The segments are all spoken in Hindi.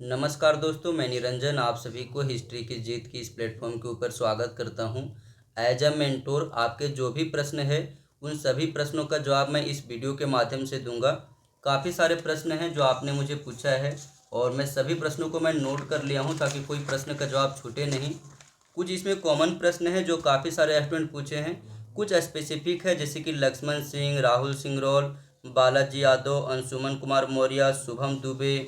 नमस्कार दोस्तों, मैं निरंजन आप सभी को हिस्ट्री की जीत की इस प्लेटफॉर्म के ऊपर स्वागत करता हूं। एज अ मेंटोर आपके जो भी प्रश्न है उन सभी प्रश्नों का जवाब मैं इस वीडियो के माध्यम से दूंगा। काफ़ी सारे प्रश्न हैं जो आपने मुझे पूछा है और मैं सभी प्रश्नों को मैं नोट कर लिया हूं ताकि कोई प्रश्न का जवाब छूटे नहीं। कुछ इसमें कॉमन प्रश्न हैं जो काफ़ी सारे स्टूडेंट पूछे हैं, कुछ स्पेसिफिक है जैसे कि लक्ष्मण सिंह, राहुल सिंगरौल, बालाजी यादव, अंशुमन कुमार मौर्य, शुभम दुबे,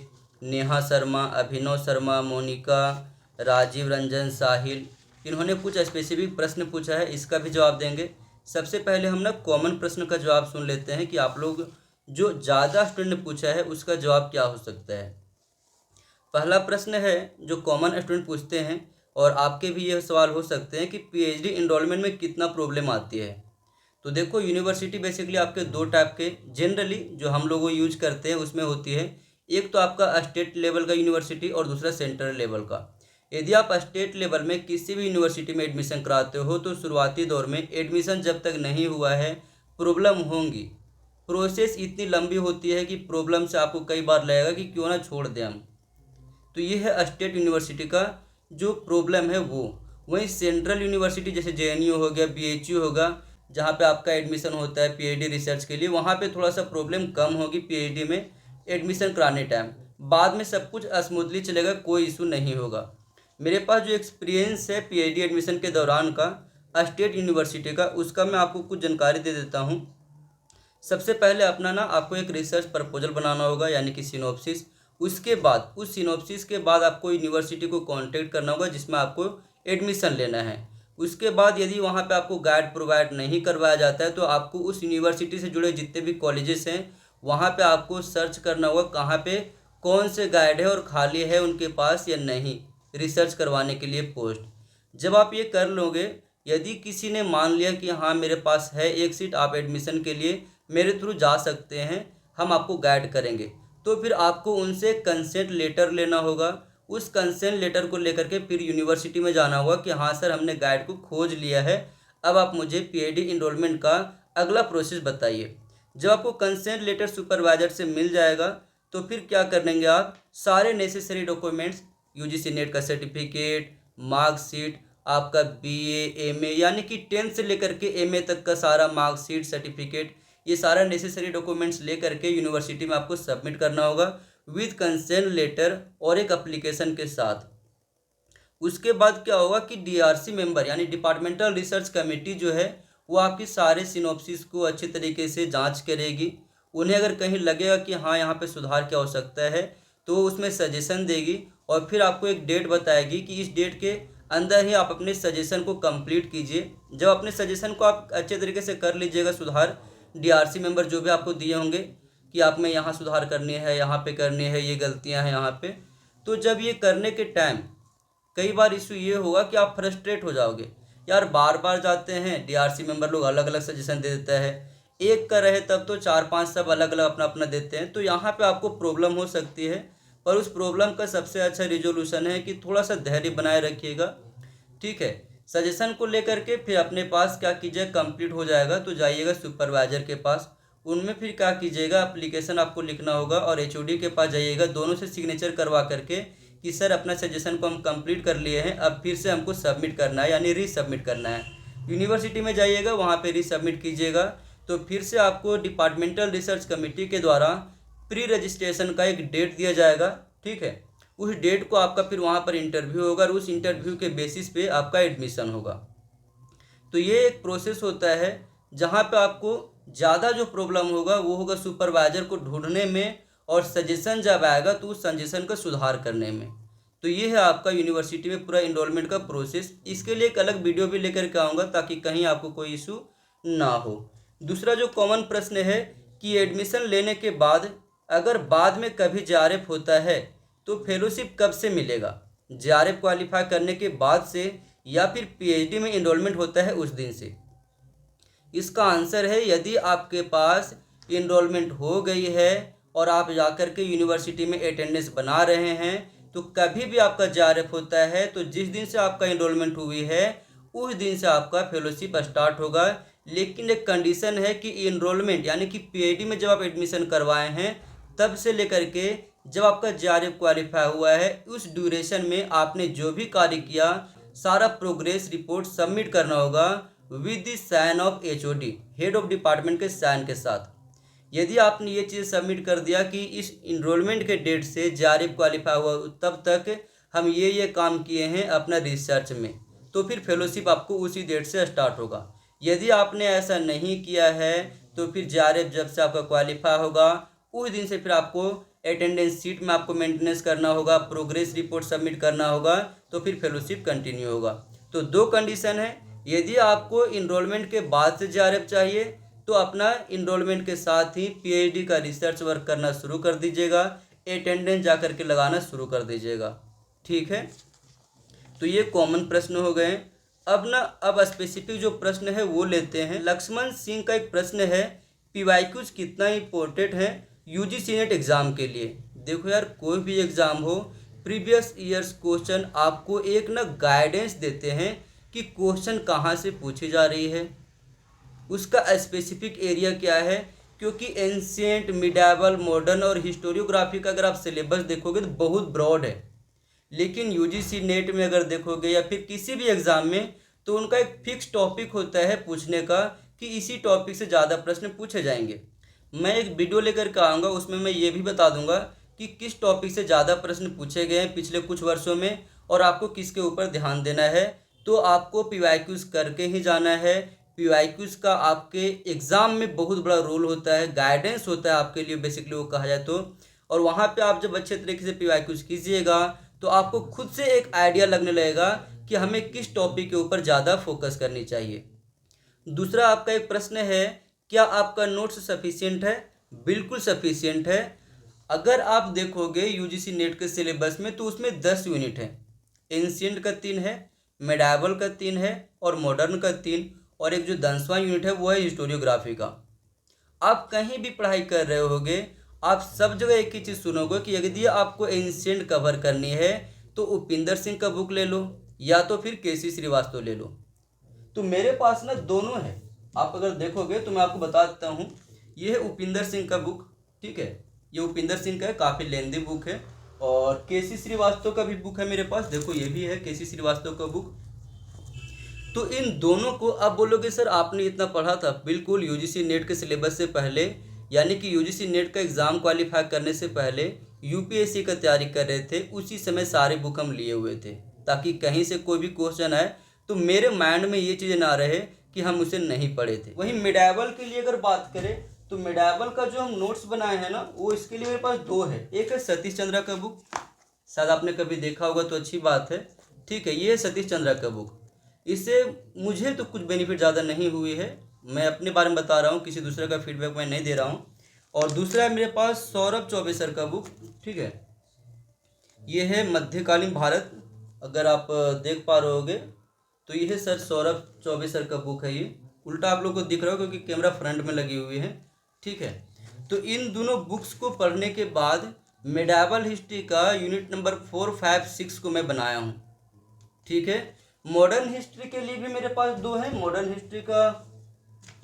नेहा शर्मा, अभिनव शर्मा, मोनिका, राजीव रंजन, साहिल, इन्होंने कुछ स्पेसिफिक प्रश्न पूछा है, इसका भी जवाब देंगे। सबसे पहले हम ना कॉमन प्रश्न का जवाब सुन लेते हैं कि आप लोग जो ज़्यादा स्टूडेंट ने पूछा है उसका जवाब क्या हो सकता है। पहला प्रश्न है जो कॉमन स्टूडेंट पूछते हैं और आपके भी यह सवाल हो सकते हैं कि पीएचडी इनरोलमेंट में कितना प्रॉब्लम आती है। तो देखो, यूनिवर्सिटी बेसिकली आपके दो टाइप के जनरली जो हम लोग यूज करते हैं उसमें होती है। एक तो आपका स्टेट लेवल का यूनिवर्सिटी और दूसरा सेंट्रल लेवल का। यदि आप स्टेट लेवल में किसी भी यूनिवर्सिटी में एडमिशन कराते हो तो शुरुआती दौर में एडमिशन जब तक नहीं हुआ है प्रॉब्लम होंगी। प्रोसेस इतनी लंबी होती है कि प्रॉब्लम से आपको कई बार लगेगा कि क्यों ना छोड़ दें हम। तो ये है स्टेट यूनिवर्सिटी का जो प्रॉब्लम है वो। वहीं सेंट्रल यूनिवर्सिटी जैसे जेएनयू हो गया, बीएचयू होगा, जहाँ पे आपका एडमिशन होता है पीएचडी रिसर्च के लिए, वहाँ पे थोड़ा सा प्रॉब्लम कम होगी पीएचडी में एडमिशन कराने टाइम। बाद में सब कुछ स्मूथली चलेगा, कोई इशू नहीं होगा। मेरे पास जो एक्सपीरियंस है पीएचडी एडमिशन के दौरान का स्टेट यूनिवर्सिटी का, उसका मैं आपको कुछ जानकारी दे देता हूँ। सबसे पहले अपना ना आपको एक रिसर्च प्रपोजल बनाना होगा यानी कि सिनॉप्सिस। उसके बाद उस सिनॉप्सिस के बाद आपको यूनिवर्सिटी को कांटेक्ट करना होगा जिसमें आपको एडमिशन लेना है। उसके बाद यदि वहाँ पे आपको गाइड प्रोवाइड नहीं करवाया जाता है तो आपको उस यूनिवर्सिटी से जुड़े जितने भी कॉलेजेस हैं वहाँ पे आपको सर्च करना होगा कहाँ पे कौन से गाइड है और खाली है उनके पास या नहीं रिसर्च करवाने के लिए पोस्ट। जब आप ये कर लोगे, यदि किसी ने मान लिया कि हाँ मेरे पास है एक सीट, आप एडमिशन के लिए मेरे थ्रू जा सकते हैं, हम आपको गाइड करेंगे, तो फिर आपको उनसे कंसेंट लेटर लेना होगा। उस कंसेंट लेटर को लेकर के फिर यूनिवर्सिटी में जाना होगा कि हाँ सर हमने गाइड को खोज लिया है, अब आप मुझे पीएचडी इनरोलमेंट का अगला प्रोसेस बताइए। जब आपको कंसेंट लेटर सुपरवाइजर से मिल जाएगा तो फिर क्या करेंगे, आप सारे नेसेसरी डॉक्यूमेंट्स, यूजीसी नेट का सर्टिफिकेट, मार्कशीट, आपका बीए एमए यानी कि 10th से लेकर के एमए तक का सारा मार्कशीट सर्टिफिकेट, ये सारा नेसेसरी डॉक्यूमेंट्स लेकर के यूनिवर्सिटी में आपको सबमिट करना होगा विद कंसेंट लेटर और एक एप्लीकेशन के साथ। उसके बाद क्या होगा कि डीआरसी मेंबर यानी डिपार्टमेंटल रिसर्च कमेटी जो है वो आपकी सारे सिनॉप्सिस को अच्छे तरीके से जांच करेगी। उन्हें अगर कहीं लगेगा कि हाँ यहाँ पे सुधार की आवश्यकता है तो उसमें सजेशन देगी और फिर आपको एक डेट बताएगी कि इस डेट के अंदर ही आप अपने सजेशन को कंप्लीट कीजिए। जब अपने सजेशन को आप अच्छे तरीके से कर लीजिएगा सुधार, डीआरसी मेंबर जो भी आपको दिए होंगे कि आप में यहाँ सुधार करनी है, यहाँ पे करनी है, ये गलतियाँ हैं यहाँ पे, तो जब ये करने के टाइम कई बार इशू ये होगा कि आप फ्रस्ट्रेट हो जाओगे। यार बार बार जाते हैं, डीआरसी मेंबर लोग अलग अलग सजेशन दे देता है, एक का रहे तब तो चार पांच सब अलग अलग अपना अपना देते हैं, तो यहाँ पे आपको प्रॉब्लम हो सकती है। पर उस प्रॉब्लम का सबसे अच्छा रिजोल्यूशन है कि थोड़ा सा धैर्य बनाए रखिएगा, ठीक है। सजेशन को लेकर के फिर अपने पास क्या कीजिए, कंप्लीट हो जाएगा तो जाइएगा सुपरवाइजर के पास, उनमें फिर क्या कीजिएगा एप्लीकेशन आपको लिखना होगा और एचओडी के पास जाइएगा, दोनों से सिग्नेचर करवा करके कि सर अपना सजेशन को हम कंप्लीट कर लिए हैं, अब फिर से हमको सबमिट करना है यानी रीसबमिट करना है। यूनिवर्सिटी में जाइएगा, वहाँ पे रीसबमिट कीजिएगा तो फिर से आपको डिपार्टमेंटल रिसर्च कमेटी के द्वारा प्री रजिस्ट्रेशन का एक डेट दिया जाएगा, ठीक है। उस डेट को आपका फिर वहाँ पर इंटरव्यू होगा और उस इंटरव्यू के बेसिस पे आपका एडमिशन होगा। तो ये एक प्रोसेस होता है जहाँ पे आपको ज़्यादा जो प्रॉब्लम होगा वो होगा सुपरवाइजर को ढूंढने में और सजेशन जब आएगा तो उस सजेशन का सुधार करने में। तो ये है आपका यूनिवर्सिटी में पूरा इनरोलमेंट का प्रोसेस। इसके लिए एक अलग वीडियो भी लेकर के आऊँगा ताकि कहीं आपको कोई इशू ना हो। दूसरा जो कॉमन प्रश्न है कि एडमिशन लेने के बाद अगर बाद में कभी जेआरएफ होता है तो फेलोशिप कब से मिलेगा, जेआरएफ क्वालिफाई करने के बाद से या फिर पीएचडी में इनरोलमेंट होता है उस दिन से। इसका आंसर है यदि आपके पास इनरोलमेंट हो गई है और आप जाकर के यूनिवर्सिटी में अटेंडेंस बना रहे हैं तो कभी भी आपका जेआरएफ होता है तो जिस दिन से आपका इनरोलमेंट हुई है उस दिन से आपका फेलोशिप स्टार्ट होगा। लेकिन एक कंडीशन है कि इनरोलमेंट यानी कि पीएचडी में जब आप एडमिशन करवाए हैं तब से लेकर के जब आपका जेआरएफ क्वालिफाई हुआ है उस ड्यूरेशन में आपने जो भी कार्य किया सारा प्रोग्रेस रिपोर्ट सबमिट करना होगा with the sign of HOD, head of department के साइन के साथ। यदि आपने ये चीज़ सबमिट कर दिया कि इस इनरोलमेंट के डेट से जेआरएफ क्वालिफाई हुआ तब तक हम ये काम किए हैं अपना रिसर्च में, तो फिर फेलोशिप आपको उसी डेट से स्टार्ट होगा। यदि आपने ऐसा नहीं किया है तो फिर जेआरएफ जब से आपका क्वालिफाई होगा उस दिन से फिर आपको अटेंडेंस सीट में आपको मेंटेनेंस करना होगा, प्रोग्रेस रिपोर्ट सबमिट करना होगा, तो फिर फेलोशिप कंटिन्यू होगा। तो दो कंडीशन है, यदि आपको इनरोलमेंट के बाद से जेआरएफ चाहिए तो अपना इनरोलमेंट के साथ ही पीएचडी का रिसर्च वर्क करना शुरू कर दीजिएगा, अटेंडेंस जा करके लगाना शुरू कर दीजिएगा। ठीक है, तो ये कॉमन प्रश्न हो गए। अब स्पेसिफिक जो प्रश्न है वो लेते हैं। लक्ष्मण सिंह का एक प्रश्न है, पीवाईक्यूज कितना इंपॉर्टेंट है यूजीसी नेट एग्जाम के लिए। देखो यार, कोई भी एग्जाम हो प्रीवियस ईयर्स क्वेश्चन आपको एक ना गाइडेंस देते हैं कि क्वेश्चन कहाँ से पूछी जा रही है, उसका स्पेसिफिक एरिया क्या है, क्योंकि एंशिएंट, मिडाइवल, मॉडर्न और हिस्टोरियोग्राफी का अगर आप सिलेबस देखोगे तो बहुत ब्रॉड है। लेकिन यूजीसी नेट में अगर देखोगे या फिर किसी भी एग्ज़ाम में तो उनका एक फिक्स टॉपिक होता है पूछने का कि इसी टॉपिक से ज़्यादा प्रश्न पूछे जाएंगे। मैं एक वीडियो लेकर के आऊँगा, उसमें मैं ये भी बता दूंगा कि किस टॉपिक से ज़्यादा प्रश्न पूछे गए हैं पिछले कुछ वर्षों में और आपको किसके ऊपर ध्यान देना है। तो आपको पीवाईक्यूज करके ही जाना है। पीवाईक्यूज का आपके एग्ज़ाम में बहुत बड़ा रोल होता है, गाइडेंस होता है आपके लिए बेसिकली वो कहा जाए तो। और वहाँ पे आप जब अच्छे तरीके से पीवाईक्यूज कीजिएगा तो आपको खुद से एक आइडिया लगने लगेगा कि हमें किस टॉपिक के ऊपर ज़्यादा फोकस करनी चाहिए। दूसरा आपका एक प्रश्न है, क्या आपका नोट्स सफिशिएंट है? बिल्कुल सफिशिएंट है। अगर आप देखोगे यूजीसी नेट के सिलेबस में तो उसमें 10 यूनिट है। एंशिएंट का 3 है, मेडाइवल का 3 है और मॉडर्न का 3, और एक जो 10वां यूनिट है वो है हिस्टोरियोग्राफी का। आप कहीं भी पढ़ाई कर रहे होगे आप सब जगह एक ही चीज़ सुनोगे कि यदि आपको एंशिएंट कवर करनी है तो उपिंदर सिंह का बुक ले लो या तो फिर केसी श्रीवास्तव ले लो। तो मेरे पास ना दोनों है, आप अगर देखोगे तो मैं आपको बता देता हूँ। ये है उपिंदर सिंह का बुक, ठीक है, ये उपिंदर सिंह का है, काफ़ी लेंदी बुक है। और केसी श्रीवास्तव का भी बुक है मेरे पास, देखो ये भी है केसी श्रीवास्तव का बुक। तो इन दोनों को अब बोलोगे सर आपने इतना पढ़ा था, बिल्कुल यूजीसी नेट के सिलेबस से पहले, यानी कि यूजीसी नेट का एग्ज़ाम क्वालिफाई करने से पहले यूपीएससी का तैयारी कर रहे थे, उसी समय सारे बुक हम लिए हुए थे ताकि कहीं से कोई भी क्वेश्चन आए तो मेरे माइंड में ये चीज़ें ना रहे कि हम उसे नहीं पढ़े थे। वहीं मिडाइवल के लिए अगर बात करें तो मिडाइवल का जो हम नोट्स बनाए हैं ना वो इसके लिए मेरे पास 2 है। एक है सतीश चंद्रा का बुक, शायद आपने कभी देखा होगा तो अच्छी बात है, ठीक है, ये है सतीश चंद्रा का बुक। इससे मुझे तो कुछ बेनिफिट ज़्यादा नहीं हुई है, मैं अपने बारे में बता रहा हूँ, किसी दूसरे का फीडबैक मैं नहीं दे रहा हूँ। और दूसरा है मेरे पास सौरभ चौबे सर का बुक, ठीक है, ये है मध्यकालीन भारत, अगर आप देख पा रहे होगे तो ये है सर सौरभ चौबे सर का बुक है। ये उल्टा आप लोग को दिख रहा हो क्योंकि कैमरा फ्रंट में लगी हुई है, ठीक है। तो इन दोनों बुक्स को पढ़ने के बाद मेडाइवल हिस्ट्री का यूनिट नंबर 4, 5, 6 को मैं बनाया हूँ, ठीक है। मॉडर्न हिस्ट्री के लिए भी मेरे पास 2 हैं। मॉडर्न हिस्ट्री का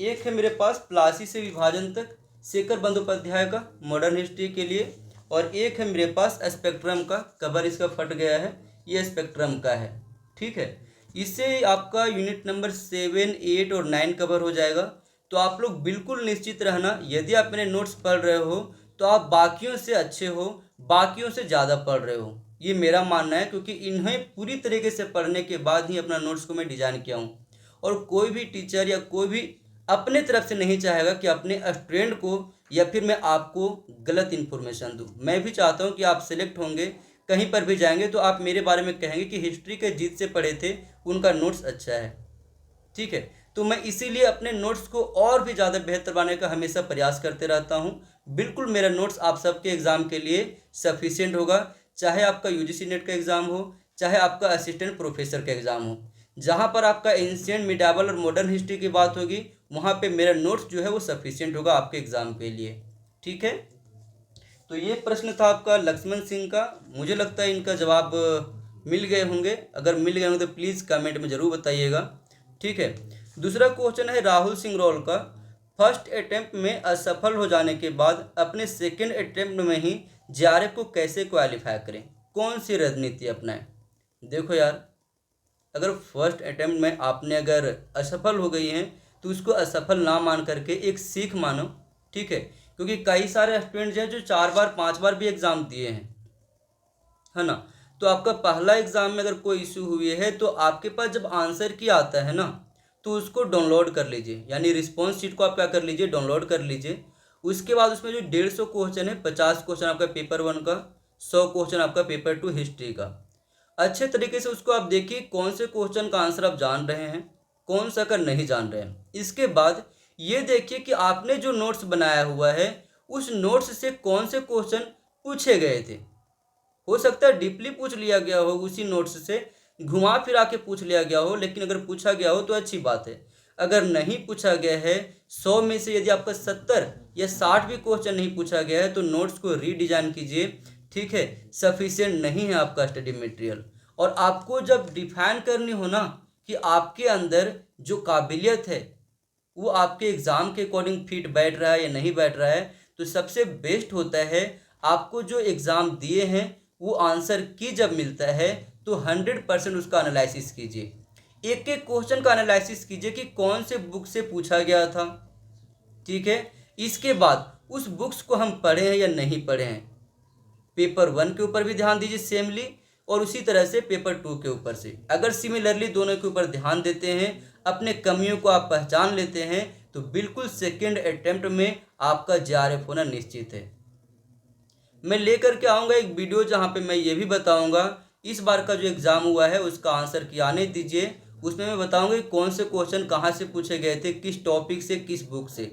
एक है मेरे पास प्लासी से विभाजन तक, शेखर बंदोपाध्याय का मॉडर्न हिस्ट्री के लिए, और एक है मेरे पास स्पेक्ट्रम का, कवर इसका फट गया है, ये स्पेक्ट्रम का है, ठीक है। इससे आपका यूनिट नंबर 7, 8 और 9 कवर हो जाएगा। तो आप लोग बिल्कुल निश्चित रहना, यदि आप मेरे नोट्स पढ़ रहे हो तो आप बाकियों से अच्छे हो, बाकियों से ज़्यादा पढ़ रहे हो, ये मेरा मानना है, क्योंकि इन्हें पूरी तरीके से पढ़ने के बाद ही अपना नोट्स को मैं डिज़ाइन किया हूँ। और कोई भी टीचर या कोई भी अपने तरफ से नहीं चाहेगा कि अपने स्टूडेंट को या फिर मैं आपको गलत इन्फॉर्मेशन दूँ। मैं भी चाहता हूँ कि आप सेलेक्ट होंगे, कहीं पर भी जाएंगे तो आप मेरे बारे में कहेंगे कि हिस्ट्री के जीत से पढ़े थे, उनका नोट्स अच्छा है, ठीक है। तो मैं इसीलिए अपने नोट्स को और भी ज़्यादा बेहतर बनाने का हमेशा प्रयास करते रहता हूँ। बिल्कुल मेरा नोट्स आप सबके एग्ज़ाम के लिए सफिशिएंट होगा, चाहे आपका यूजीसी नेट का एग्ज़ाम हो, चाहे आपका असिस्टेंट प्रोफेसर का एग्ज़ाम हो। जहाँ पर आपका एंशिएंट, मिडाइवल और मॉडर्न हिस्ट्री की बात होगी वहाँ पे मेरा नोट्स जो है वो सफिशिएंट होगा आपके एग्ज़ाम के लिए, ठीक है। तो ये प्रश्न था आपका लक्ष्मण सिंह का। मुझे लगता है इनका जवाब मिल गए होंगे, अगर मिल गए होंगे तो प्लीज़ कमेंट में ज़रूर बताइएगा, ठीक है। दूसरा क्वेश्चन है राहुल सिंह रॉल का, फर्स्ट अटेम्प्ट में असफल हो जाने के बाद अपने सेकेंड अटेम्प्ट में ही जेआरएफ को कैसे क्वालिफाई करें, कौन सी रणनीति अपनाएं। देखो यार, अगर फर्स्ट अटेम्प्ट में आपने अगर असफल हो गई हैं तो उसको असफल ना मान करके एक सीख मानो, ठीक है। क्योंकि कई सारे स्टूडेंट्स हैं जो 4 बार 5 बार भी एग्ज़ाम दिए हैं, है ना। तो आपका पहला एग्ज़ाम में अगर कोई इशू हुई है तो आपके पास जब आंसर की आता है ना, तो उसको डाउनलोड कर लीजिए, यानी रिस्पॉन्स शीट को आप क्या कर लीजिए, डाउनलोड कर लीजिए। उसके बाद उसमें जो 150 क्वेश्चन है, 50 क्वेश्चन आपका पेपर 1 का, 100 क्वेश्चन आपका पेपर 2 हिस्ट्री का, अच्छे तरीके से उसको आप देखिए कौन से क्वेश्चन का आंसर आप जान रहे हैं, कौन सा का नहीं जान रहे हैं। इसके बाद ये देखिए कि आपने जो नोट्स बनाया हुआ है उस नोट्स से कौन से क्वेश्चन पूछे गए थे। हो सकता है डीपली पूछ लिया गया हो, उसी नोट्स से घुमा फिरा के पूछ लिया गया हो, लेकिन अगर पूछा गया हो तो अच्छी बात है। अगर नहीं पूछा गया है, 100 में से यदि आपका 70 या 60 भी क्वेश्चन नहीं पूछा गया है तो नोट्स को रीडिज़ाइन कीजिए, ठीक है। सफिशिएंट नहीं है आपका स्टडी मटेरियल। और आपको जब डिफाइन करनी हो ना कि आपके अंदर जो काबिलियत है वो आपके एग्ज़ाम के अकॉर्डिंग फिट बैठ रहा है या नहीं बैठ रहा है, तो सबसे बेस्ट होता है आपको जो एग्ज़ाम दिए हैं वो आंसर की जब मिलता है तो 100% उसका एनालिसिस कीजिए। एक एक क्वेश्चन का एनालिसिस कीजिए कि कौन से बुक से पूछा गया था, ठीक है। इसके बाद उस बुक्स को हम पढ़े हैं या नहीं पढ़े हैं, पेपर 1 के ऊपर भी ध्यान दीजिए सेमली, और उसी तरह से पेपर 2 के ऊपर से। अगर सिमिलरली दोनों के ऊपर ध्यान देते हैं, अपने कमियों को आप पहचान लेते हैं, तो बिल्कुल सेकेंड अटेम्प्ट में आपका जेआरएफ होना निश्चित है। मैं लेकर के आऊँगा एक वीडियो जहाँ पे मैं ये भी बताऊँगा इस बार का जो एग्ज़ाम हुआ है उसका आंसर की आने दीजिए। उसमें मैं बताऊँगा कि कौन से क्वेश्चन कहाँ से पूछे गए थे, किस टॉपिक से, किस बुक से,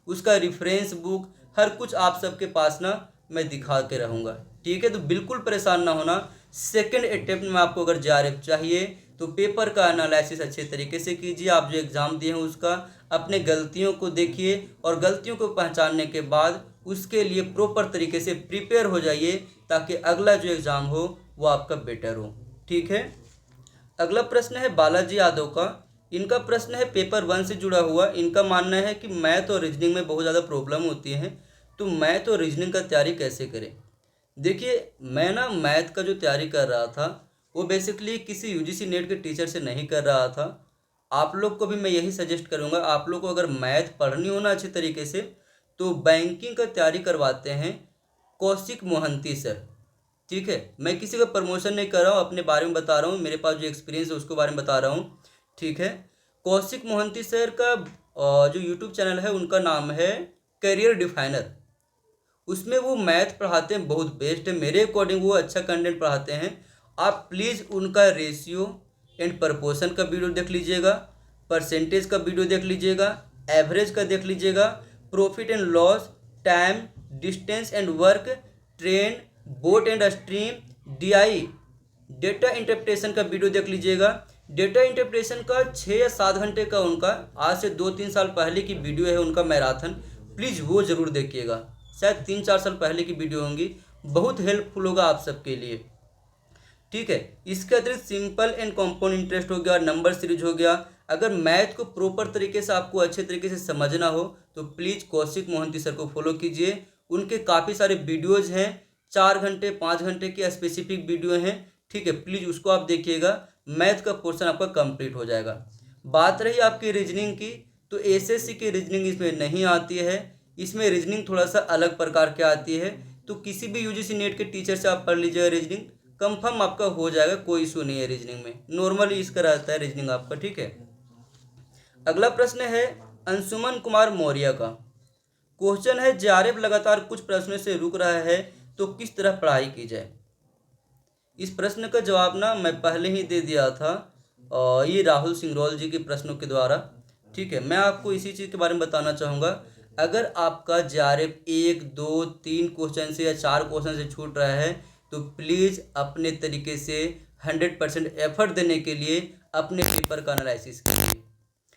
उसका रेफरेंस बुक, हर कुछ आप सबके पास ना मैं दिखा के रहूँगा, ठीक है। तो बिल्कुल परेशान ना होना। सेकंड अटेम्प्ट में आपको अगर जेआरएफ चाहिए तो पेपर का एनालिसिस अच्छे तरीके से कीजिए। आप जो एग्ज़ाम दिए हैं उसका अपने गलतियों को देखिए और गलतियों को पहचानने के बाद उसके लिए प्रॉपर तरीके से प्रिपेयर हो जाइए ताकि अगला जो एग्ज़ाम हो वो आपका बेटर हो, ठीक है। अगला प्रश्न है बालाजी यादव का। इनका प्रश्न है पेपर 1 से जुड़ा हुआ। इनका मानना है कि मैथ और रीजनिंग में बहुत ज़्यादा प्रॉब्लम होती है, तो मैथ और रीजनिंग का तैयारी कैसे करें। देखिए, मैं ना मैथ का जो तैयारी कर रहा था वो बेसिकली किसी यूजीसी नेट के टीचर से नहीं कर रहा था। आप लोग को भी मैं यही सजेस्ट करूँगा, आप लोग को अगर मैथ पढ़नी हो ना अच्छे तरीके से तो बैंकिंग का तैयारी करवाते हैं कौशिक मोहंती सर, ठीक है। मैं किसी का प्रमोशन नहीं कर रहा हूँ, अपने बारे में बता रहा हूँ, मेरे पास जो एक्सपीरियंस है उसके बारे में बता रहा हूँ, ठीक है। कौशिक मोहंती सर का जो यूट्यूब चैनल है उनका नाम है करियर डिफाइनर। उसमें वो मैथ पढ़ाते हैं, बहुत बेस्ट है मेरे अकॉर्डिंग, वो अच्छा कंटेंट पढ़ाते हैं। आप प्लीज़ उनका रेशियो एंड प्रपोर्शन का वीडियो देख लीजिएगा, परसेंटेज का वीडियो देख लीजिएगा, एवरेज का देख लीजिएगा, profit and loss, time, distance and work, trend, boat and stream, DI, data interpretation का वीडियो देख लीजिएगा। डेटा इंटरप्रिटेशन का 6 या 7 घंटे का उनका आज से 2-3 साल पहले की वीडियो है उनका मैराथन, प्लीज़ वो ज़रूर देखिएगा। शायद 3-4 साल पहले की वीडियो होंगी, बहुत हेल्पफुल होगा आप सबके लिए, ठीक है। इसके अतिरिक्त सिंपल एंड कंपाउंड इंटरेस्ट हो गया, नंबर सीरीज हो गया। अगर मैथ को प्रॉपर तरीके से आपको अच्छे तरीके से समझना हो तो प्लीज़ कौशिक मोहंती सर को फॉलो कीजिए। उनके काफ़ी सारे वीडियोज़ हैं, 4 घंटे 5 घंटे के स्पेसिफिक वीडियो हैं, ठीक है। प्लीज़ उसको आप देखिएगा, मैथ का पोर्शन आपका कंप्लीट हो जाएगा। बात रही आपकी रीजनिंग की, तो एसएससी की रीजनिंग इसमें नहीं आती है। इसमें रीजनिंग थोड़ा सा अलग प्रकार की आती है, तो किसी भी यूजीसी नेट के टीचर से आप पढ़ लीजिएगा, रीजनिंग कंफर्म आपका हो जाएगा, कोई इशू नहीं है रीजनिंग में, नॉर्मली इसका रहता है रीजनिंग आपका, ठीक है। अगला प्रश्न है अंशुमन कुमार मौर्य का। क्वेश्चन है जेआरएफ लगातार कुछ प्रश्नों से रुक रहा है तो किस तरह पढ़ाई की जाए। इस प्रश्न का जवाब ना मैं पहले ही दे दिया था, और ये राहुल सिंगरौल जी के प्रश्नों के द्वारा, ठीक है। मैं आपको इसी चीज़ के बारे में बताना चाहूँगा, अगर आपका जेआरएफ 1, 2, 3 क्वेश्चन से या 4 क्वेश्चन से छूट रहा है तो प्लीज़ अपने तरीके से 100% एफर्ट देने के लिए अपने पेपर का एनालिसिस कीजिए।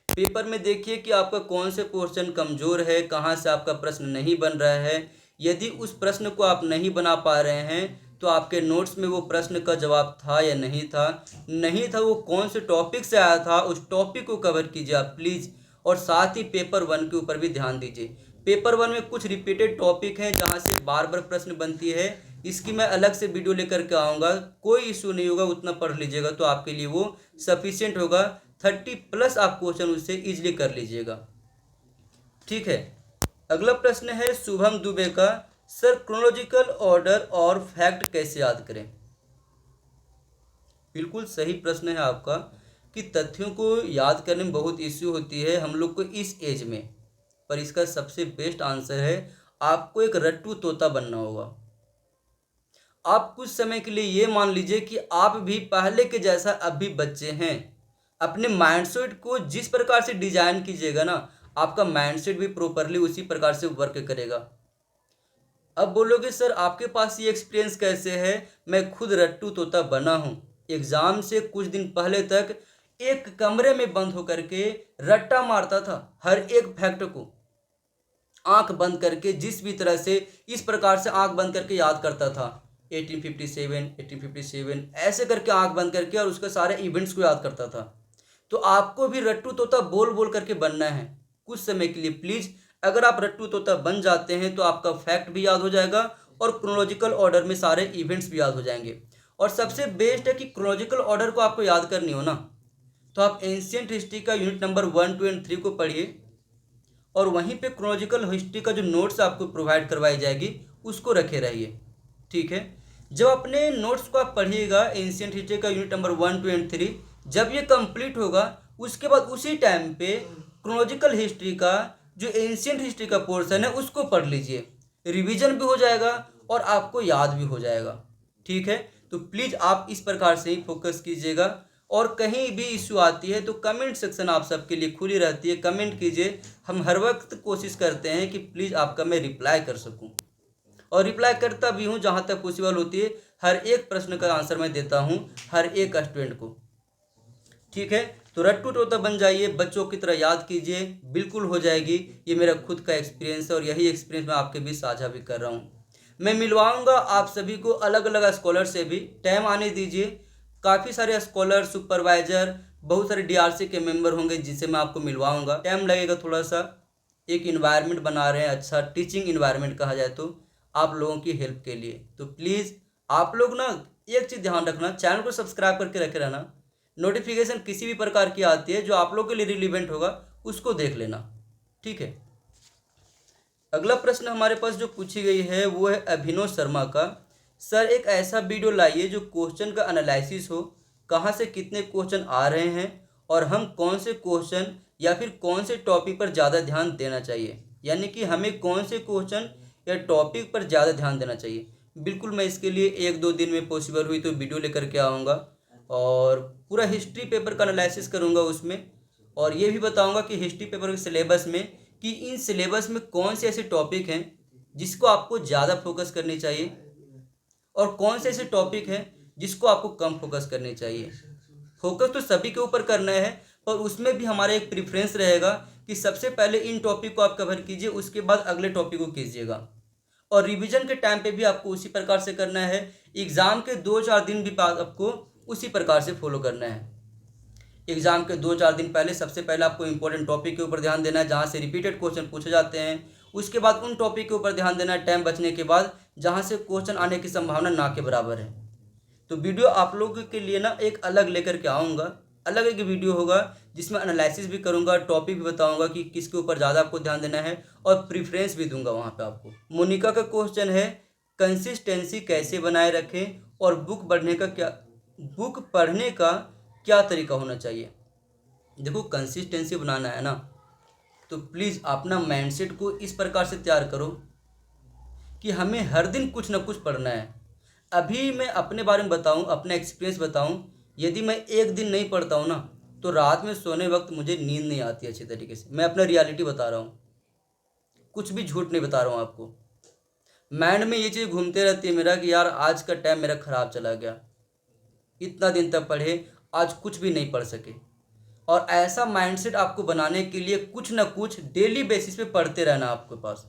पेपर में देखिए कि आपका कौन से क्वेश्चन कमज़ोर है, कहाँ से आपका प्रश्न नहीं बन रहा है। यदि उस प्रश्न को आप नहीं बना पा रहे हैं तो आपके नोट्स में वो प्रश्न का जवाब था या नहीं था, नहीं था वो कौन से टॉपिक से आया था, उस टॉपिक को कवर कीजिए आप प्लीज़। और साथ ही पेपर 1 के ऊपर भी ध्यान दीजिए। पेपर 1 में कुछ रिपीटेड टॉपिक हैं जहाँ से बार बार प्रश्न बनती है, इसकी मैं अलग से वीडियो लेकर के आऊँगा। कोई इशू नहीं होगा, उतना पढ़ लीजिएगा तो आपके लिए वो सफिशिएंट होगा। 30+ आप क्वेश्चन उससे ईजिली कर लीजिएगा। ठीक है, अगला प्रश्न है शुभम दुबे का, सर क्रोनोलॉजिकल ऑर्डर और फैक्ट कैसे याद करें। बिल्कुल सही प्रश्न है आपका कि तथ्यों को याद करने में बहुत इश्यू होती है हम लोग को इस एज में, पर इसका सबसे बेस्ट आंसर है आपको एक रट्टू तोता बनना होगा। आप कुछ समय के लिए ये मान लीजिए कि आप भी पहले के जैसा अब भी बच्चे हैं। अपने माइंडसेट को जिस प्रकार से डिजाइन कीजिएगा ना, आपका माइंडसेट भी प्रॉपरली उसी प्रकार से वर्क करेगा। अब बोलोगे सर आपके पास ये एक्सपीरियंस कैसे है, मैं खुद रट्टू तोता बना हूँ। एग्जाम से कुछ दिन पहले तक एक कमरे में बंद होकर के रट्टा मारता था, हर एक फैक्ट को आंख बंद करके जिस भी तरह से इस प्रकार से आंख बंद करके याद करता था। 1857 ऐसे करके आंख बंद करके और उसके सारे इवेंट्स को याद करता था। तो आपको भी रट्टू तोता बोल बोल करके बनना है कुछ समय के लिए प्लीज। अगर आप रट्टू तोता बन जाते हैं तो आपका फैक्ट भी याद हो जाएगा और क्रोनोलॉजिकल ऑर्डर में सारे इवेंट्स भी याद हो जाएंगे। और सबसे बेस्ट है कि क्रोनोलॉजिकल ऑर्डर को आपको याद करनी हो ना, तो आप एंशिएंट हिस्ट्री का यूनिट नंबर 1, 2 एंड 3 को पढ़िए और वहीं पे क्रोनोलॉजिकल हिस्ट्री का जो नोट्स आपको प्रोवाइड करवाई जाएगी उसको रखे रहिए। ठीक है, जब अपने नोट्स को आप पढ़िएगा एंशिएंट हिस्ट्री का यूनिट नंबर 1, 2 एंड 3, जब ये कंप्लीट होगा उसके बाद उसी टाइम पे क्रोनोलॉजिकल हिस्ट्री का जो एंशिएंट हिस्ट्री का पोर्शन है उसको पढ़ लीजिए। रिवीजन भी हो जाएगा और आपको याद भी हो जाएगा। ठीक है, तो प्लीज़ आप इस प्रकार से ही फोकस कीजिएगा। और कहीं भी इश्यू आती है तो कमेंट सेक्शन आप सबके लिए खुली रहती है, कमेंट कीजिए। हम हर वक्त कोशिश करते हैं कि प्लीज़ आपका मैं रिप्लाई कर सकूं और रिप्लाई करता भी हूं जहां तक पॉसिबल होती है। हर एक प्रश्न का आंसर मैं देता हूं हर एक स्टूडेंट को। ठीक है, तो रट्टू तोता बन जाइए, बच्चों की तरह याद कीजिए, बिल्कुल हो जाएगी। ये मेरा खुद का एक्सपीरियंस है और यही एक्सपीरियंस मैं आपके बीच साझा भी कर रहा हूँ। मैं मिलवाऊंगा आप सभी को अलग अलग स्कॉलर से भी, टाइम आने दीजिए। काफ़ी सारे स्कॉलर, सुपरवाइजर, बहुत सारे डीआरसी के मेंबर होंगे जिनसे मैं आपको मिलवाऊंगा। टाइम लगेगा थोड़ा सा, एक इन्वायरमेंट बना रहे हैं, अच्छा टीचिंग इन्वायरमेंट कहा जाए तो, आप लोगों की हेल्प के लिए। तो प्लीज़ आप लोग ना एक चीज़ ध्यान रखना, चैनल को सब्सक्राइब करके रखे रहना। नोटिफिकेशन किसी भी प्रकार की आती है जो आप लोगों के लिए रिलीवेंट होगा उसको देख लेना। ठीक है, अगला प्रश्न हमारे पास जो पूछी गई है वो है अभिनव शर्मा का, सर एक ऐसा वीडियो लाइए जो क्वेश्चन का एनालिसिस हो, कहाँ से कितने क्वेश्चन आ रहे हैं और हम कौन से क्वेश्चन या फिर कौन से टॉपिक पर ज़्यादा ध्यान देना चाहिए, यानी कि हमें कौन से क्वेश्चन या टॉपिक पर ज़्यादा ध्यान देना चाहिए। बिल्कुल, मैं इसके लिए 1-2 दिन में पॉसिबल हुई तो वीडियो लेकर के आऊँगा और पूरा हिस्ट्री पेपर का एनालिसिस करूँगा उसमें, और ये भी बताऊँगा कि हिस्ट्री पेपर के सिलेबस में कि इन सिलेबस में कौन से ऐसे टॉपिक हैं जिसको आपको ज़्यादा फोकस करनी चाहिए और कौन से ऐसे टॉपिक हैं जिसको आपको कम फोकस करनी चाहिए। फोकस तो सभी के ऊपर करना है, पर उसमें भी हमारा एक प्रेफरेंस रहेगा कि सबसे पहले इन टॉपिक को आप कवर कीजिए, उसके बाद अगले टॉपिक को कीजिएगा। और रिवीजन के टाइम पे भी आपको उसी प्रकार से करना है, एग्ज़ाम के 2-4 दिन भी बाद आपको उसी प्रकार से फॉलो करना है। एग्जाम के 2-4 दिन पहले सबसे पहले आपको इंपॉर्टेंट टॉपिक के ऊपर ध्यान देना है जहाँ से रिपीटेड क्वेश्चन पूछे जाते हैं। उसके बाद उन टॉपिक के ऊपर ध्यान देना है टाइम बचने के बाद जहाँ से क्वेश्चन आने की संभावना ना के बराबर है। तो वीडियो आप लोगों के लिए ना एक अलग लेकर के आऊँगा, अलग एक वीडियो होगा जिसमें एनालिसिस भी करूँगा, टॉपिक भी बताऊँगा कि किसके ऊपर ज़्यादा आपको ध्यान देना है और प्रीफ्रेंस भी दूंगा वहाँ पर आपको। मोनिका का क्वेश्चन है कंसिस्टेंसी कैसे बनाए रखें और बुक पढ़ने का क्या तरीका होना चाहिए। देखो, कंसिस्टेंसी बनाना है ना तो प्लीज़ अपना माइंडसेट को इस प्रकार से तैयार करो कि हमें हर दिन कुछ ना कुछ पढ़ना है। अभी मैं अपने बारे में बताऊं, अपना एक्सपीरियंस बताऊं, यदि मैं एक दिन नहीं पढ़ता हूं ना तो रात में सोने वक्त मुझे नींद नहीं आती अच्छी तरीके से। मैं अपना रियलिटी बता रहा हूँ, कुछ भी झूठ नहीं बता रहा हूँ आपको। माइंड में ये चीज़ घूमते रहती है मेरा कि यार आज का टाइम मेरा ख़राब चला गया, इतना दिन तक पढ़े, आज कुछ भी नहीं पढ़ सके। और ऐसा माइंडसेट आपको बनाने के लिए कुछ ना कुछ डेली बेसिस पे पढ़ते रहना आपके पास।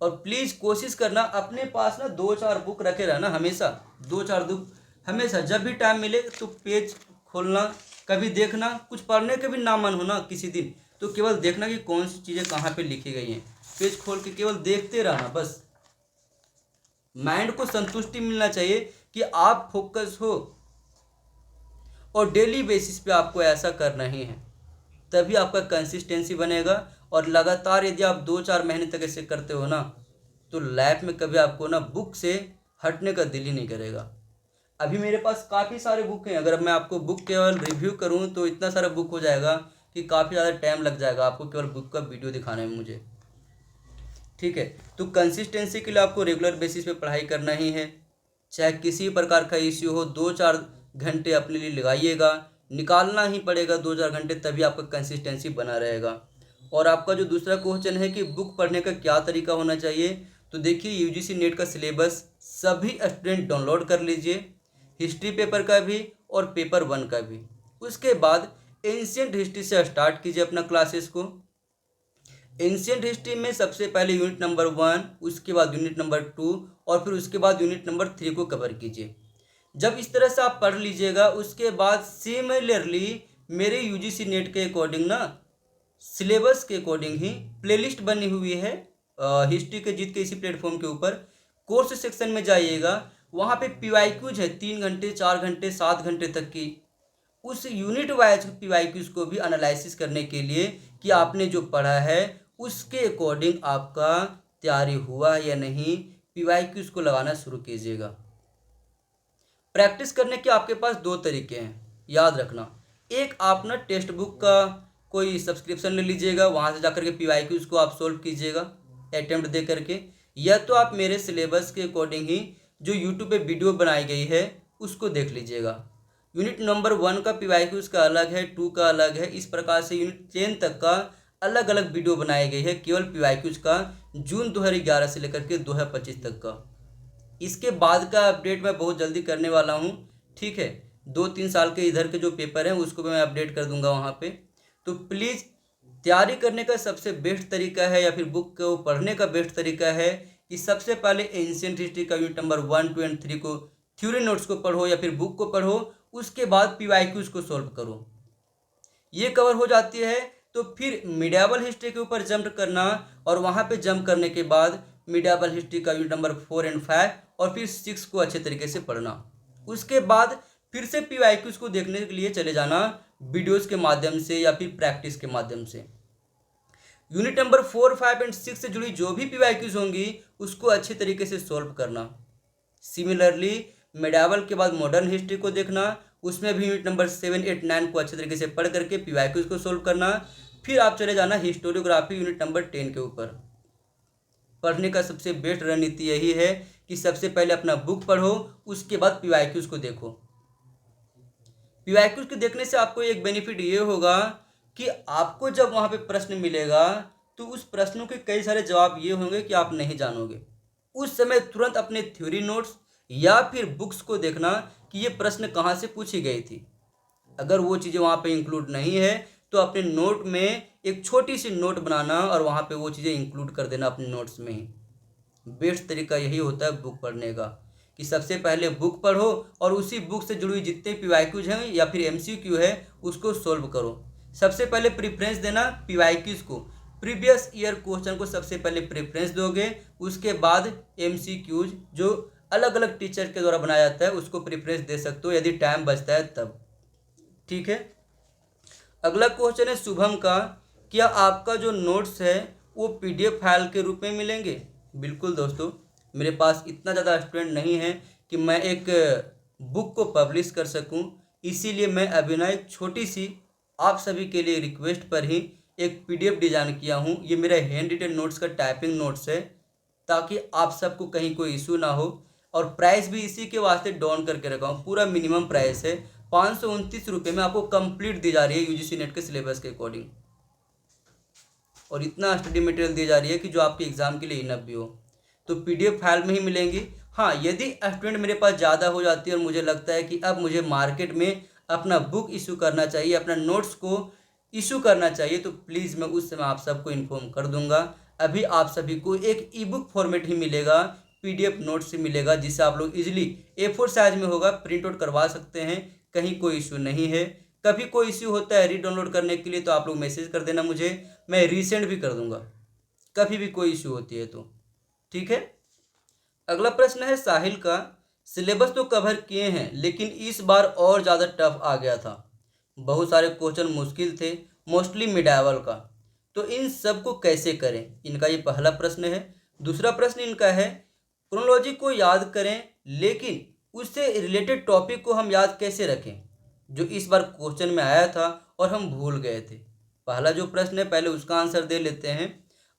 और प्लीज़ कोशिश करना अपने पास ना 2-4 बुक रखे रहना हमेशा, 2-4 बुक हमेशा। जब भी टाइम मिले तो पेज खोलना, कभी देखना, कुछ पढ़ने का भी ना मन हो ना किसी दिन तो केवल देखना कि कौन सी चीज़ें कहाँ पे लिखी गई हैं। पेज खोल के केवल देखते रहना बस। माइंड को संतुष्टि मिलना चाहिए कि आप फोकस हो और डेली बेसिस पे आपको ऐसा करना ही है, तभी आपका कंसिस्टेंसी बनेगा। और लगातार यदि आप 2-4 महीने तक ऐसे करते हो ना, तो लाइफ में कभी आपको ना बुक से हटने का दिल ही नहीं करेगा। अभी मेरे पास काफ़ी सारे बुक हैं, अगर मैं आपको बुक केवल रिव्यू करूं तो इतना सारा बुक हो जाएगा कि काफ़ी ज़्यादा टाइम लग जाएगा आपको केवल बुक का वीडियो दिखाने में मुझे। ठीक है, तो कंसिस्टेंसी के लिए आपको रेगुलर बेसिस पे पढ़ाई करना ही है। चाहे किसी प्रकार का इश्यू हो, 2-4 घंटे अपने लिए लगाइएगा, निकालना ही पड़ेगा 2-4 घंटे, तभी आपका कंसिस्टेंसी बना रहेगा। और आपका जो दूसरा क्वेश्चन है कि बुक पढ़ने का क्या तरीका होना चाहिए, तो देखिए यूजीसी नेट का सिलेबस सभी स्टूडेंट डाउनलोड कर लीजिए, हिस्ट्री पेपर का भी और पेपर 1 का भी। उसके बाद एंशियंट हिस्ट्री से स्टार्ट कीजिए अपना क्लासेस को। एंशियंट हिस्ट्री में सबसे पहले यूनिट नंबर 1, उसके बाद यूनिट नंबर 2 और फिर उसके बाद यूनिट नंबर 3 को कवर कीजिए। जब इस तरह से आप पढ़ लीजिएगा, उसके बाद सिमिलरली मेरे यूजीसी नेट के अकॉर्डिंग ना, सिलेबस के अकॉर्डिंग ही प्लेलिस्ट बनी हुई है हिस्ट्री के जीत के इसी प्लेटफॉर्म के ऊपर। कोर्स सेक्शन में जाइएगा, वहाँ पे पीवाईक्यूज है 3 घंटे, 4 घंटे, 7 घंटे तक की। उस यूनिट वाइज पीवाईक्यूज को भी एनालिसिस करने के लिए कि आपने जो पढ़ा है उसके अकॉर्डिंग आपका तैयारी हुआ या नहीं, पीवाईक्यूज को लगाना शुरू कीजिएगा। प्रैक्टिस करने के आपके पास 2 तरीके हैं, याद रखना। एक, आप ना टेक्स्ट बुक का कोई सब्सक्रिप्शन ले लीजिएगा, वहाँ से जाकर के पीवाईक्यूज को आप सोल्व कीजिएगा अटेम्प्ट दे करके, या तो आप मेरे सिलेबस के अकॉर्डिंग ही जो यूट्यूब पे वीडियो बनाई गई है उसको देख लीजिएगा। यूनिट नंबर 1 का पीवाईक्यूज का अलग है, 2 का अलग है, इस प्रकार से यूनिट 10 तक का अलग अलग वीडियो बनाई गई है केवल पीवाईक्यूज का, जून 2011 से लेकर के 2025 तक का। इसके बाद का अपडेट मैं बहुत जल्दी करने वाला हूँ। ठीक है, 2-3 साल के इधर के जो पेपर हैं उसको भी मैं अपडेट कर दूंगा वहाँ पे। तो प्लीज़, तैयारी करने का सबसे बेस्ट तरीका है या फिर बुक को पढ़ने का बेस्ट तरीका है कि सबसे पहले एंशियंट हिस्ट्री का यूनिट नंबर 1, 2 एंड 3 को थ्योरी नोट्स को पढ़ो या फिर बुक को पढ़ो, उसके बाद पीवाईक्यूज को सॉल्व करो। ये कवर हो जाती है तो फिर मिडियावल हिस्ट्री के ऊपर जंप करना, और वहाँ पे जंप करने के बाद मिडियावल हिस्ट्री का यूनिट नंबर 4 एंड 5 और फिर 6 को अच्छे तरीके से पढ़ना। उसके बाद फिर से पीवाईक्यूज को देखने के लिए चले जाना वीडियोस के माध्यम से या फिर प्रैक्टिस के माध्यम से। यूनिट नंबर 4, 5 एंड 6 से जुड़ी जो भी पीवाईक्यूज होंगी उसको अच्छे तरीके से सॉल्व करना। सिमिलरली मिडियावल के बाद मॉडर्न हिस्ट्री को देखना, उसमें भी यूनिट नंबर 7, 8, 9 को अच्छे तरीके से पढ़ करके पीवाईक्यूज को सॉल्व करना। फिर आप चले जाना हिस्टोरियोग्राफी यूनिट नंबर 10 के ऊपर। पढ़ने का सबसे बेस्ट रणनीति यही है कि सबसे पहले अपना बुक पढ़ो, उसके बाद पीवाईक्यूज को देखो। पीवाईक्यूज को देखने से आपको एक बेनिफिट ये होगा कि आपको जब वहाँ पे प्रश्न मिलेगा तो उस प्रश्नों के कई सारे जवाब ये होंगे कि आप नहीं जानोगे। उस समय तुरंत अपने थ्योरी नोट्स या फिर बुक्स को देखना कि ये प्रश्न कहाँ से पूछी गई थी। अगर वो चीज़ें वहाँ पे इंक्लूड नहीं है तो अपने नोट में एक छोटी सी नोट बनाना और वहाँ पे वो चीज़ें इंक्लूड कर देना अपने नोट्स में ही। बेस्ट तरीका यही होता है बुक पढ़ने का कि सबसे पहले बुक पढ़ो और उसी बुक से जुड़ी हुई जितने पीवाईक्यूज हैं या फिर एमसीक्यू है उसको सोल्व करो। सबसे पहले प्रेफरेंस देना पीवाईक्यूज को, प्रीवियस ईयर क्वेश्चन को सबसे पहले प्रेफरेंस दोगे, उसके बाद एमसीक्यूज जो अलग अलग टीचर के द्वारा बनाया जाता है उसको प्रेफरेंस दे सकते हो यदि टाइम बचता है तब। ठीक है, अगला क्वेश्चन है शुभम का, क्या आपका जो नोट्स है वो पीडीएफ फाइल के रूप में मिलेंगे? बिल्कुल दोस्तों, मेरे पास इतना ज़्यादा स्टूडेंट नहीं है कि मैं एक बुक को पब्लिश कर सकूं, इसीलिए मैं अभी ना एक छोटी सी आप सभी के लिए रिक्वेस्ट पर ही एक पीडीएफ डिज़ाइन किया हूं। ये मेरा हैंड रिटन नोट्स का टाइपिंग नोट्स है ताकि आप सबको कहीं कोई इशू ना हो, और प्राइस भी इसी के वास्ते डाउन करके रखा हूँ। पूरा मिनिमम प्राइस है 529 रुपये में आपको कंप्लीट दी जा रही है यूजीसी नेट के सिलेबस के अकॉर्डिंग, और इतना स्टडी मटेरियल दी जा रही है कि जो आपके एग्जाम के लिए इनफ भी हो। तो पीडीएफ फाइल में ही मिलेंगी। हाँ, यदि स्टूडेंट मेरे पास ज़्यादा हो जाती है और मुझे लगता है कि अब मुझे मार्केट में अपना बुक इशू करना चाहिए, अपना नोट्स को इशू करना चाहिए, तो प्लीज़ मैं उस समय आप सबको इन्फॉर्म कर दूंगा। अभी आप सभी को एक ई बुक फॉर्मेट ही मिलेगा, पीडीएफ नोट से मिलेगा, जिसे आप लोग इजीली A4 साइज में होगा, प्रिंट आउट करवा सकते हैं, कहीं कोई इशू नहीं है। कभी कोई इश्यू होता है रीडाउनलोड करने के लिए तो आप लोग मैसेज कर देना मुझे, मैं रीसेंड भी कर दूंगा कभी भी कोई इश्यू होती है तो। ठीक है। अगला प्रश्न है साहिल का, सिलेबस तो कवर किए हैं लेकिन इस बार और ज़्यादा टफ आ गया था, बहुत सारे क्वेश्चन मुश्किल थे, मोस्टली मिडावल का, तो इन सब को कैसे करें, इनका ये पहला प्रश्न है। दूसरा प्रश्न इनका है, क्रोनोलॉजी को याद करें लेकिन उससे रिलेटेड टॉपिक को हम याद कैसे रखें जो इस बार क्वेश्चन में आया था और हम भूल गए थे। पहला जो प्रश्न है पहले उसका आंसर दे लेते हैं।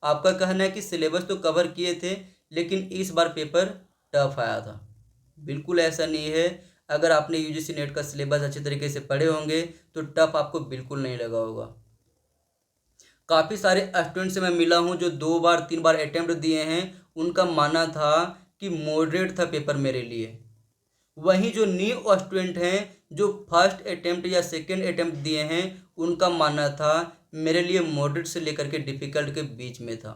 आपका कहना है कि सिलेबस तो कवर किए थे लेकिन इस बार पेपर टफ आया था। बिल्कुल ऐसा नहीं है, अगर आपने यूजीसी नेट का सिलेबस अच्छे तरीके से पढ़े होंगे तो टफ आपको बिल्कुल नहीं लगा होगा। काफ़ी सारे स्टूडेंट से मैं मिला हूँ जो 2 बार 3 बार अटेम्प्ट दिए हैं, उनका मानना था कि मॉडरेट था पेपर मेरे लिए। वहीं जो न्यू स्टूडेंट हैं जो फर्स्ट अटेम्प्ट या सेकंड अटेम्प्ट दिए हैं, उनका मानना था मेरे लिए मॉडरेट से लेकर के डिफ़िकल्ट के बीच में था।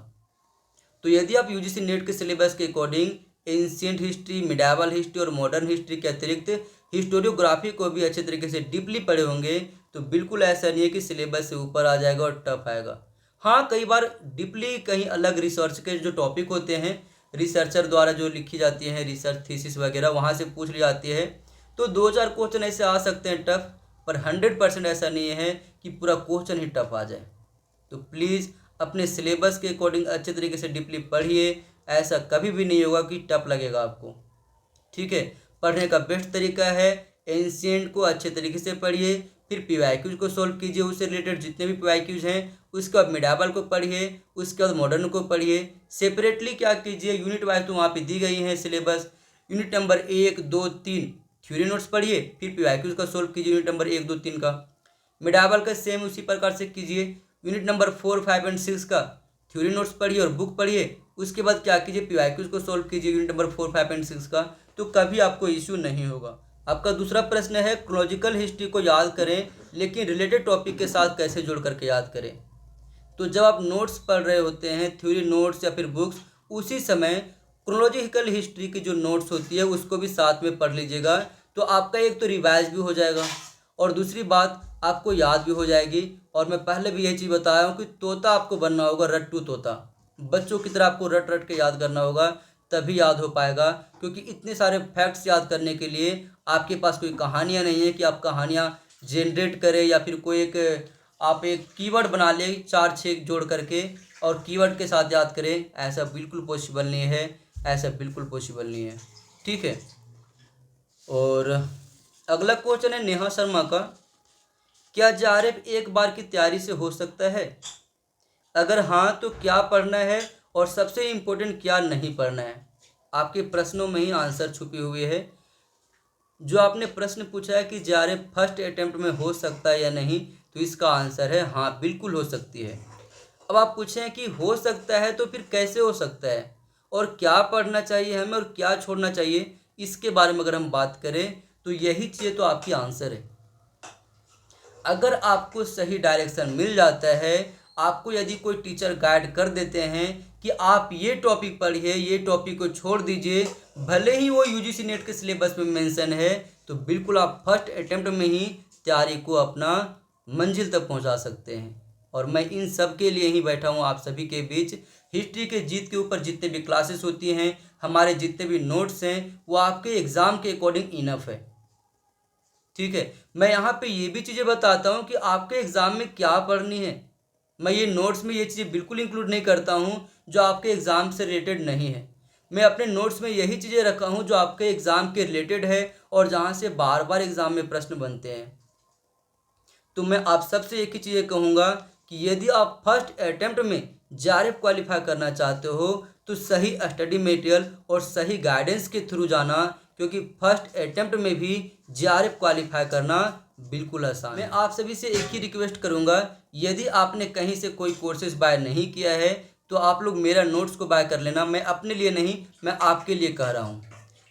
तो यदि आप यूजीसी नेट के सिलेबस के अकॉर्डिंग एंशिएंट हिस्ट्री, मिडावल हिस्ट्री और मॉडर्न हिस्ट्री के अतिरिक्त हिस्टोरियोग्राफी को भी अच्छे तरीके से डीपली पढ़े होंगे तो बिल्कुल ऐसा नहीं है कि सिलेबस से ऊपर आ जाएगा और टफ आएगा। हाँ, कई बार डीपली कहीं अलग रिसर्च के जो टॉपिक होते हैं रिसर्चर द्वारा जो लिखी जाती है रिसर्च थीसिस वगैरह, वहाँ से पूछ ली जाती है तो 2-4 क्वेश्चन ऐसे आ सकते हैं टफ, पर 100% ऐसा नहीं है कि पूरा क्वेश्चन ही टफ आ जाए। तो प्लीज़ अपने सिलेबस के अकॉर्डिंग अच्छे तरीके से डीपली पढ़िए, ऐसा कभी भी नहीं होगा कि टफ लगेगा आपको। ठीक है। पढ़ने का बेस्ट तरीका है एंशिएंट को अच्छे तरीके से पढ़िए, फिर पीवाईक्यूज को सॉल्व कीजिए, उससे रिलेटेड जितने भी पीवाईक्यूज हैं, उसके बाद मिडावल को पढ़िए, उसके बाद मॉडर्न को पढ़िए। सेपरेटली क्या कीजिए, यूनिट वाइज तो वहाँ पे दी गई है syllabus, unit number 1, 2, 3 theory notes पढ़िए, फिर पीवाईक्यूज का सॉल्व कीजिए यूनिट नंबर 1, 2, 3 का। मिडावल का सेम उसी प्रकार से कीजिए, यूनिट नंबर 4, 5 एंड 6 का थ्योरी नोट्स पढ़िए और बुक पढ़िए, उसके बाद क्या कीजिए पीवाईक्यूज को सॉल्व कीजिए यूनिट नंबर 4, 5 एंड 6 का, तो कभी आपको इश्यू नहीं होगा। आपका दूसरा प्रश्न है क्रोनोलॉजिकल हिस्ट्री को याद करें लेकिन रिलेटेड टॉपिक के साथ कैसे जोड़ करके याद करें। तो जब आप नोट्स पढ़ रहे होते हैं, थ्योरी नोट्स या फिर बुक्स, उसी समय क्रोनोलॉजिकल हिस्ट्री की जो नोट्स होती है उसको भी साथ में पढ़ लीजिएगा, तो आपका एक तो रिवाइज भी हो जाएगा और दूसरी बात आपको याद भी हो जाएगी। और मैं पहले भी यही चीज़ बताया हूँ कि तोता आपको बनना होगा, रट्टू तोता, बच्चों की तरह आपको रट रट के याद करना होगा, तभी याद हो पाएगा। क्योंकि इतने सारे फैक्ट्स याद करने के लिए आपके पास कोई कहानियाँ नहीं है कि आप कहानियाँ जनरेट करें या फिर कोई आप एक कीवर्ड बना लें 4-6 जोड़ करके और कीवर्ड के साथ याद करें, ऐसा बिल्कुल पॉसिबल नहीं है, ऐसा बिल्कुल पॉसिबल नहीं है। ठीक है। और अगला क्वेश्चन है नेहा शर्मा का, क्या जेआरएफ एक बार की तैयारी से हो सकता है? अगर हाँ तो क्या पढ़ना है और सबसे इम्पोर्टेंट क्या नहीं पढ़ना है? आपके प्रश्नों में ही आंसर छुपी हुई है। जो आपने प्रश्न पूछा है कि जेआरएफ फर्स्ट अटेम्प्ट में हो सकता है या नहीं, तो इसका आंसर है हाँ, बिल्कुल हो सकती है। अब आप पूछें कि हो सकता है तो फिर कैसे हो सकता है और क्या पढ़ना चाहिए हमें और क्या छोड़ना चाहिए, इसके बारे में अगर हम बात करें तो यही चीज़ तो आपकी आंसर है। अगर आपको सही डायरेक्शन मिल जाता है, आपको यदि कोई टीचर गाइड कर देते हैं कि आप ये टॉपिक पढ़िए, ये टॉपिक को छोड़ दीजिए, भले ही वो यूजीसी नेट के सिलेबस में मेंशन है, तो बिल्कुल आप फर्स्ट अटेम्प्ट में ही तैयारी को अपना मंजिल तक पहुंचा सकते हैं। और मैं इन सब के लिए ही बैठा हूं आप सभी के बीच। हिस्ट्री के जीत के ऊपर जितने भी क्लासेस होती हैं, हमारे जितने भी नोट्स हैं, वो आपके एग्ज़ाम के अकॉर्डिंग इनफ है। ठीक है। मैं यहाँ पे ये भी चीज़ें बताता हूँ कि आपके एग्ज़ाम में क्या पढ़नी है। मैं ये नोट्स में ये चीज़ें बिल्कुल इंक्लूड नहीं करता हूँ जो आपके एग्ज़ाम से रिलेटेड नहीं है। मैं अपने नोट्स में यही चीज़ें रखा हूँ जो आपके एग्ज़ाम के रिलेटेड है और जहाँ से बार बार एग्ज़ाम में प्रश्न बनते हैं। तो मैं आप सबसे एक ही चीज़ कहूँगा कि यदि आप फर्स्ट अटेम्प्ट में जेआरएफ क्वालिफाई करना चाहते हो तो सही स्टडी मटेरियल और सही गाइडेंस के थ्रू जाना, क्योंकि फर्स्ट अटेम्प्ट में भी जेआरएफ क्वालिफाई करना बिल्कुल आसान है। मैं आप सभी से एक ही रिक्वेस्ट करूंगा, यदि आपने कहीं से कोई कोर्सेज बाय नहीं किया है तो आप लोग मेरा नोट्स को बाय कर लेना। मैं अपने लिए नहीं, मैं आपके लिए कह रहा हूँ।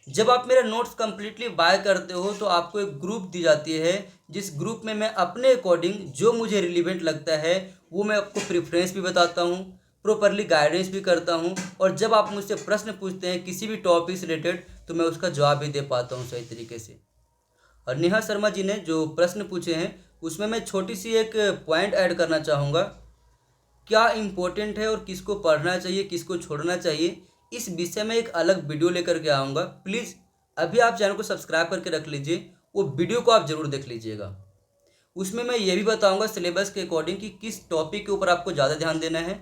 जब आप मेरा नोट्स कम्प्लीटली बाय करते हो तो आपको एक ग्रुप दी जाती है, जिस ग्रुप में मैं अपने अकॉर्डिंग जो मुझे रिलीवेंट लगता है वो मैं आपको प्रेफरेंस भी बताता हूँ, प्रॉपरली गाइडेंस भी करता हूँ, और जब आप मुझसे प्रश्न पूछते हैं किसी भी टॉपिक से रिलेटेड तो मैं उसका जवाब भी दे पाता हूँ सही तरीके से। और नेहा शर्मा जी ने जो प्रश्न पूछे हैं उसमें मैं छोटी सी एक पॉइंट ऐड करना चाहूँगा, क्या इम्पोर्टेंट है और किसको पढ़ना चाहिए किसको छोड़ना चाहिए, इस विषय में एक अलग वीडियो लेकर के आऊँगा। प्लीज़ अभी आप चैनल को सब्सक्राइब करके रख लीजिए, वो वीडियो को आप ज़रूर देख लीजिएगा। उसमें मैं ये भी बताऊंगा सिलेबस के अकॉर्डिंग कि किस टॉपिक के ऊपर आपको ज़्यादा ध्यान देना है,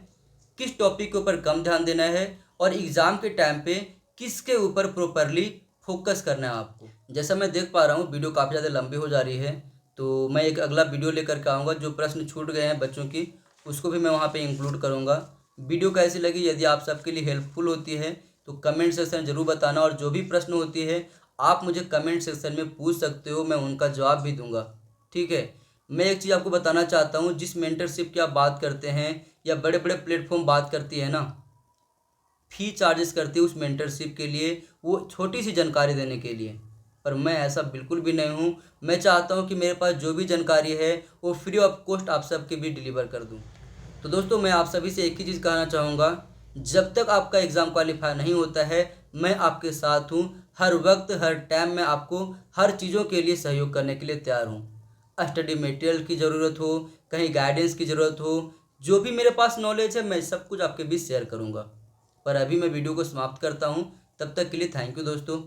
किस टॉपिक के ऊपर कम ध्यान देना है, और एग्ज़ाम के टाइम पे किसके ऊपर प्रॉपरली फोकस करना है आपको। जैसा मैं देख पा रहा हूँ वीडियो काफ़ी ज़्यादा लंबी हो जा रही है, तो मैं एक अगला वीडियो लेकर के आऊँगा। जो प्रश्न छूट गए हैं बच्चों की, उसको भी मैं वहाँ पर इंक्लूड करूँगा। वीडियो कैसी लगी, यदि आप सबके लिए हेल्पफुल होती है तो कमेंट सेक्शन में ज़रूर बताना, और जो भी प्रश्न होती है आप मुझे कमेंट सेक्शन में पूछ सकते हो, मैं उनका जवाब भी दूंगा। ठीक है। मैं एक चीज़ आपको बताना चाहता हूँ, जिस मेंटरशिप की आप बात करते हैं या बड़े बड़े प्लेटफॉर्म बात करती है ना, फी चार्जेस करती है उस मेंटरशिप के लिए, वो छोटी सी जानकारी देने के लिए। पर मैं ऐसा बिल्कुल भी नहीं हूँ। मैं चाहता हूँ कि मेरे पास जो भी जानकारी है वो फ्री ऑफ कॉस्ट आप सबके भी डिलीवर कर दूँ। तो दोस्तों मैं आप सभी से एक ही चीज़ कहना चाहूँगा, जब तक आपका एग्ज़ाम क्वालिफाई नहीं होता है मैं आपके साथ हूँ। हर वक्त हर टाइम में आपको हर चीज़ों के लिए सहयोग करने के लिए तैयार हूँ। स्टडी मटेरियल की ज़रूरत हो, कहीं गाइडेंस की ज़रूरत हो, जो भी मेरे पास नॉलेज है मैं सब कुछ आपके बीच शेयर करूँगा। पर अभी मैं वीडियो को समाप्त करता हूँ, तब तक के लिए थैंक यू दोस्तों।